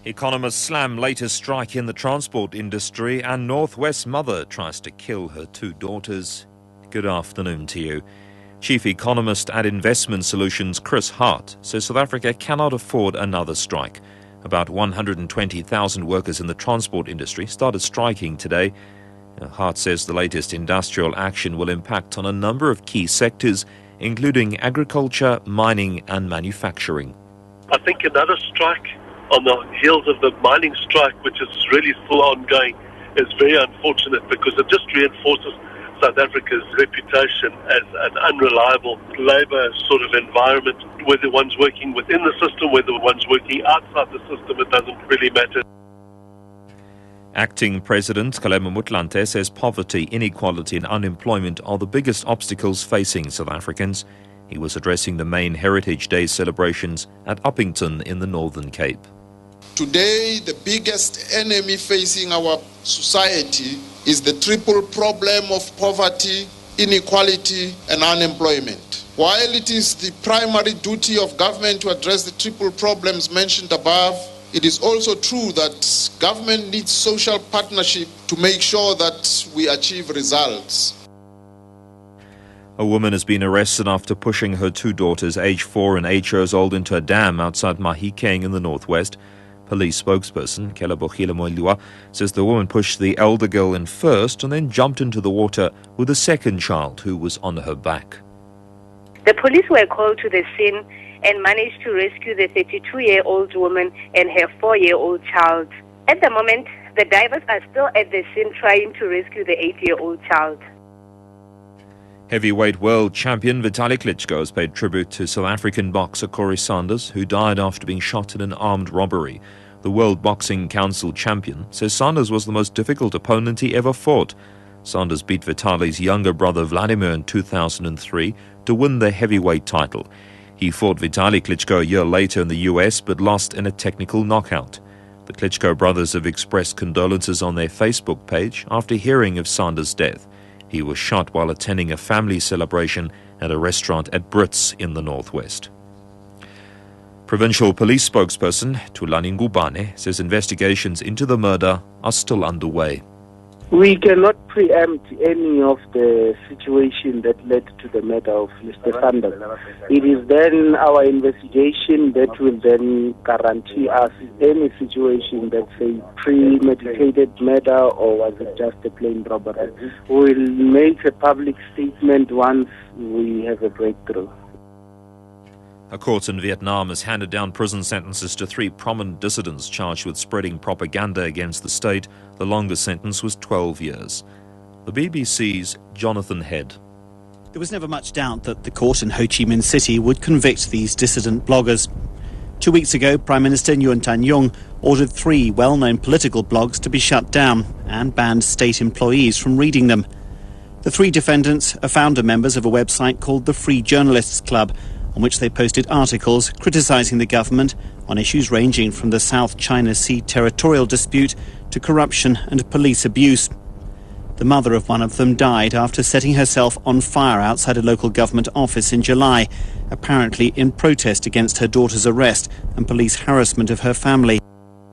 Economists slam latest strike in the transport industry, and Northwest mother tries to kill her two daughters. Good afternoon to you. Chief Economist at Investment Solutions Chris Hart says South Africa cannot afford another strike. About 120,000 workers in the transport industry started striking today. Hart says the latest industrial action will impact on a number of key sectors, including agriculture, mining and manufacturing. I think another strike on the heels of the mining strike, which is really still ongoing, is very unfortunate because it just reinforces South Africa's reputation as an unreliable labour sort of environment. Whether one's working within the system, whether one's working outside the system, it doesn't really matter. Acting President Kgalema Motlanthe says poverty, inequality and unemployment are the biggest obstacles facing South Africans. He was addressing the main Heritage Day celebrations at Uppington in the Northern Cape. Today, the biggest enemy facing our society is the triple problem of poverty, inequality and unemployment. While it is the primary duty of government to address the triple problems mentioned above, it is also true that government needs social partnership to make sure that we achieve results. A woman has been arrested after pushing her two daughters, aged 4 and 8 years old, into a dam outside Mahikeng in the northwest. Police spokesperson Kgalema says the woman pushed the elder girl in first and then jumped into the water with the second child who was on her back. The police were called to the scene and managed to rescue the 32-year-old woman and her 4-year-old child. At the moment, the divers are still at the scene trying to rescue the 8-year-old child. Heavyweight world champion Vitaly Klitschko has paid tribute to South African boxer Saunders, who died after being shot in an armed robbery. The World Boxing Council champion says Saunders was the most difficult opponent he ever fought. Saunders beat Vitaly's younger brother Vladimir in 2003 to win the heavyweight title. He fought Vitaly Klitschko a year later in the US but lost in a technical knockout. The Klitschko brothers have expressed condolences on their Facebook page after hearing of Saunders' death. He was shot while attending a family celebration at a restaurant at Brits in the northwest. Provincial police spokesperson Thulani Ngubane says investigations into the murder are still underway. We cannot preempt any of the situation that led to the murder of Mr. Saunders. It is then our investigation that will then guarantee us any situation that's a premeditated murder or was it just a plain robbery. We'll make a public statement once we have a breakthrough. A court in Vietnam has handed down prison sentences to 3 prominent dissidents charged with spreading propaganda against the state. The longest sentence was 12 years. The BBC's Jonathan Head. There was never much doubt that the court in Ho Chi Minh City would convict these dissident bloggers. 2 weeks ago, Prime Minister Nguyen Thanh Yong ordered 3 well-known political blogs to be shut down and banned state employees from reading them. The 3 defendants are founder members of a website called the Free Journalists Club, on which they posted articles criticising the government on issues ranging from the South China Sea territorial dispute to corruption and police abuse. The mother of one of them died after setting herself on fire outside a local government office in July, apparently in protest against her daughter's arrest and police harassment of her family.